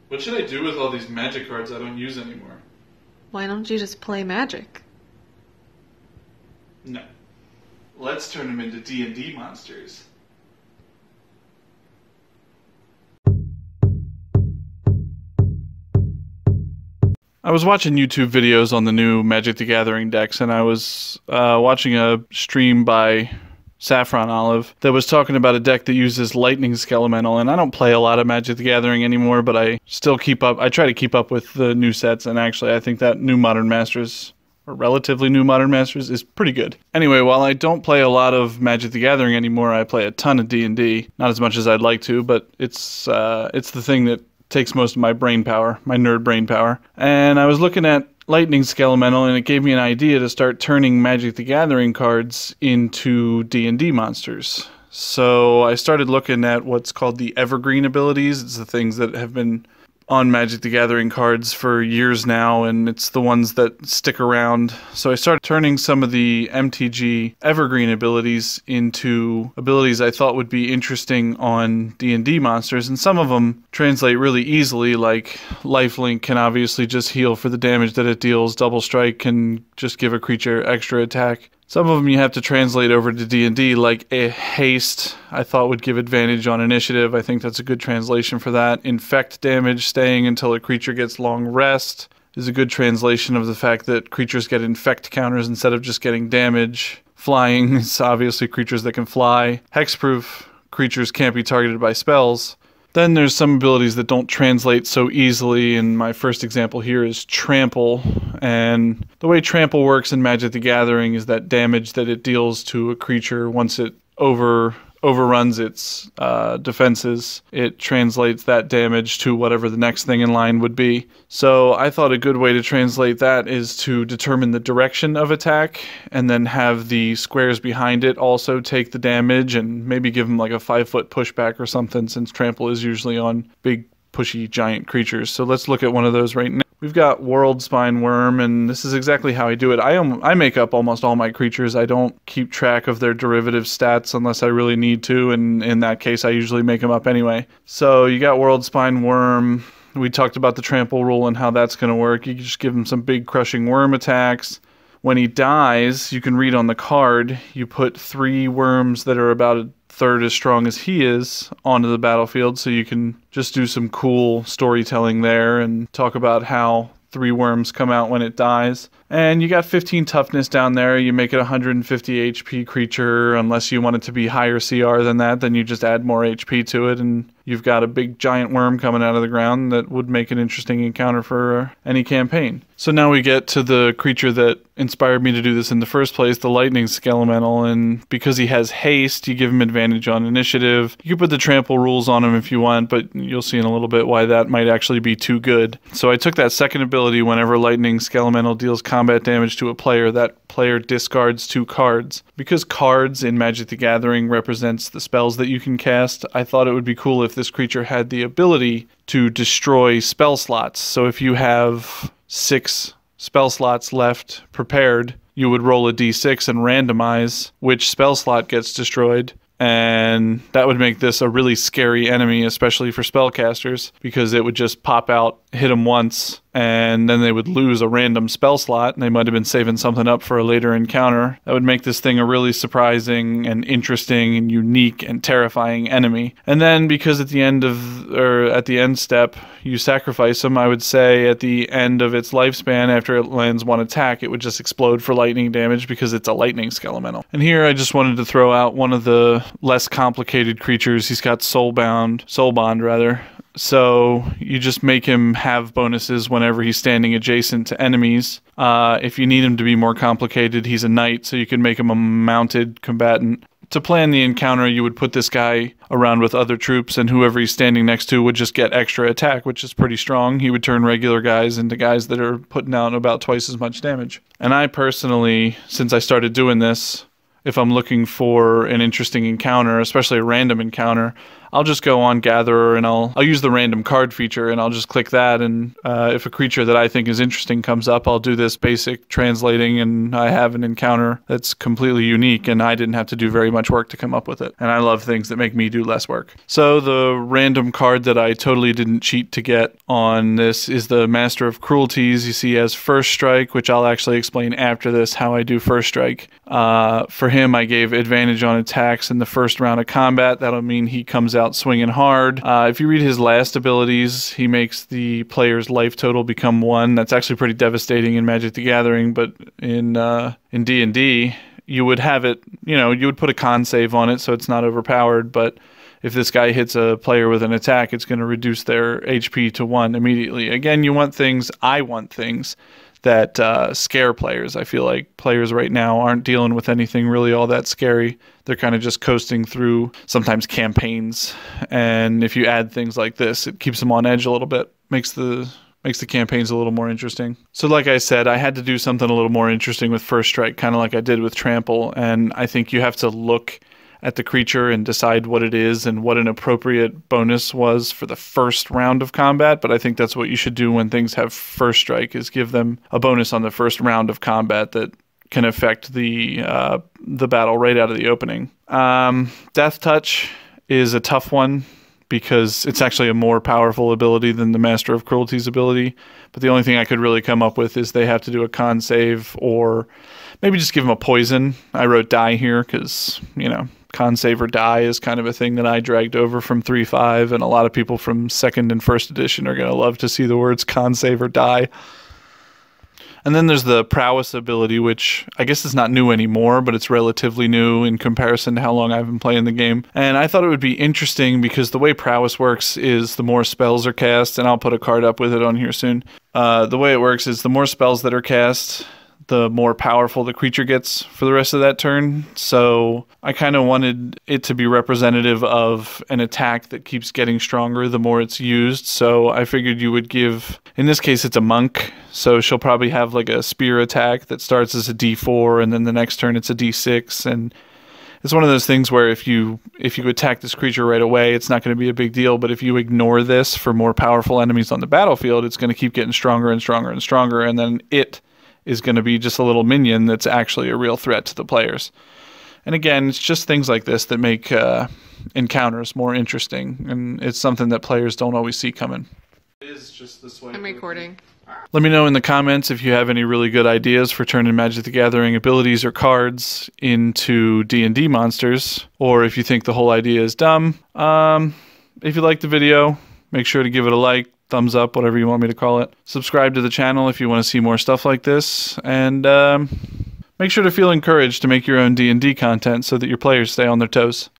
What should I do with all these magic cards I don't use anymore? Why don't you just play Magic? No. Let's turn them into D&D Monsters. I was watching YouTube videos on the new Magic the Gathering decks, and I was watching a stream by Saffron Olive that was talking about a deck that uses Lightning Skelemental, and I don't play a lot of Magic the Gathering anymore, but I still keep up. I try to keep up with the new sets, and actually I think that new Modern Masters, or relatively new Modern Masters, is pretty good. Anyway, while I don't play a lot of Magic the Gathering anymore, I play a ton of D&D. Not as much as I'd like to, but it's the thing that takes most of my brain power, my nerd brain power. And I was looking at Lightning Skelemental, and it gave me an idea to start turning Magic the Gathering cards into D&D monsters. So I started looking at what's called the evergreen abilities. It's the things that have been on Magic the Gathering cards for years now, and it's the ones that stick around. So I started turning some of the MTG evergreen abilities into abilities I thought would be interesting on D&D monsters, and some of them translate really easily, like Lifelink can obviously just heal for the damage that it deals, Double Strike can just give a creature extra attack. Some of them you have to translate over to D&D, like a Haste, I thought would give advantage on initiative. I think that's a good translation for that. Infect damage, staying until a creature gets long rest, is a good translation of the fact that creatures get infect counters instead of just getting damage. Flying is obviously creatures that can fly. Hexproof, creatures can't be targeted by spells. Then there's some abilities that don't translate so easily, and my first example here is Trample. And the way Trample works in Magic the Gathering is that damage that it deals to a creature once it overruns its defenses, it translates that damage to whatever the next thing in line would be. So I thought a good way to translate that is to determine the direction of attack and then have the squares behind it also take the damage and maybe give them like a 5-foot pushback or something, since Trample is usually on big pushy giant creatures. So let's look at one of those right now. We've got World Spine Worm, and this is exactly how I do it. I make up almost all my creatures. I don't keep track of their derivative stats unless I really need to, and in that case I usually make them up anyway. So you got World Spine Worm. We talked about the trample rule and how that's going to work. You can just give him some big crushing worm attacks. When he dies, you can read on the card, you put 3 worms that are about a third as strong as he is onto the battlefield, so you can just do some cool storytelling there and talk about how 3 worms come out when it dies. And you got 15 toughness down there. You make it a 150 HP creature. Unless you want it to be higher CR than that, then you just add more HP to it, and you've got a big giant worm coming out of the ground that would make an interesting encounter for any campaign. So now we get to the creature that inspired me to do this in the first place, the Lightning Skelemental, and because he has haste, you give him advantage on initiative. You can put the trample rules on him if you want, but you'll see in a little bit why that might actually be too good. So I took that second ability. Whenever Lightning Skelemental deals combat damage to a player, that player discards 2 cards. Because cards in Magic the Gathering represents the spells that you can cast, I thought it would be cool if this creature had the ability to destroy spell slots. So if you have 6 spell slots left prepared, you would roll a d6 and randomize which spell slot gets destroyed. And that would make this a really scary enemy, especially for spellcasters, because it would just pop out, hit them once, and then they would lose a random spell slot, and they might have been saving something up for a later encounter. That would make this thing a really surprising and interesting and unique and terrifying enemy. And then because at the end step, you sacrifice them, I would say at the end of its lifespan, after it lands 1 attack, it would just explode for lightning damage because it's a Lightning Skelemental. And here I just wanted to throw out one of the less complicated creatures. He's got Soul Bond. So you just make him have bonuses whenever he's standing adjacent to enemies. If you need him to be more complicated, he's a knight, so you can make him a mounted combatant. To plan the encounter, you would put this guy around with other troops, and whoever he's standing next to would just get extra attack, which is pretty strong. He would turn regular guys into guys that are putting out about twice as much damage. And I personally, since I started doing this, if I'm looking for an interesting encounter, especially a random encounter, I'll just go on Gatherer and I'll use the random card feature and I'll just click that, and if a creature that I think is interesting comes up, I'll do this basic translating and I have an encounter that's completely unique and I didn't have to do very much work to come up with it. And I love things that make me do less work. So the random card that I totally didn't cheat to get on this is the Master of Cruelties. You see as first strike, which I'll actually explain after this how I do first strike. For him, I gave advantage on attacks in the first round of combat. That'll mean he comes out swinging hard. If you read his last abilities, he makes the player's life total become 1. That's actually pretty devastating in Magic the Gathering, but in D&D, you would have it, you would put a con save on it so it's not overpowered, but if this guy hits a player with an attack, it's going to reduce their HP to 1 immediately. Again, I want things that scare players. I feel like players right now aren't dealing with anything really all that scary. They're kind of just coasting through sometimes campaigns. And if you add things like this, it keeps them on edge a little bit, makes the campaigns a little more interesting. So like I said, I had to do something a little more interesting with First Strike, kind of like I did with Trample. And I think you have to look at the creature and decide what it is and what an appropriate bonus was for the first round of combat. But I think that's what you should do when things have First Strike, is give them a bonus on the first round of combat that can affect the battle right out of the opening. Deathtouch is a tough one because it's actually a more powerful ability than the Master of Cruelty's ability. But the only thing I could really come up with is they have to do a con save, or maybe just give them a poison. I wrote die here because, con save or die is kind of a thing that I dragged over from 3.5, and a lot of people from 2nd and 1st edition are going to love to see the words con save or die. And then there's the Prowess ability, which I guess is not new anymore, but it's relatively new in comparison to how long I've been playing the game. And I thought it would be interesting because the way Prowess works is the more spells are cast, and I'll put a card up with it on here soon. The way it works is the more spells that are cast, the more powerful the creature gets for the rest of that turn. So I kind of wanted it to be representative of an attack that keeps getting stronger the more it's used. So I figured you would give, in this case it's a monk, so she'll probably have like a spear attack that starts as a D4 and then the next turn it's a D6. And it's one of those things where if you attack this creature right away, it's not going to be a big deal. But if you ignore this for more powerful enemies on the battlefield, it's going to keep getting stronger and stronger and stronger. And then it is going to be just a little minion that's actually a real threat to the players. And again, it's just things like this that make encounters more interesting, and it's something that players don't always see coming. It is just this way. I'm recording. Let me know in the comments if you have any really good ideas for turning Magic the Gathering abilities or cards into D&D Monsters, or if you think the whole idea is dumb. If you liked the video, make sure to give it a like, thumbs up, whatever you want me to call it. Subscribe to the channel if you want to see more stuff like this, and make sure to feel encouraged to make your own D&D content so that your players stay on their toes.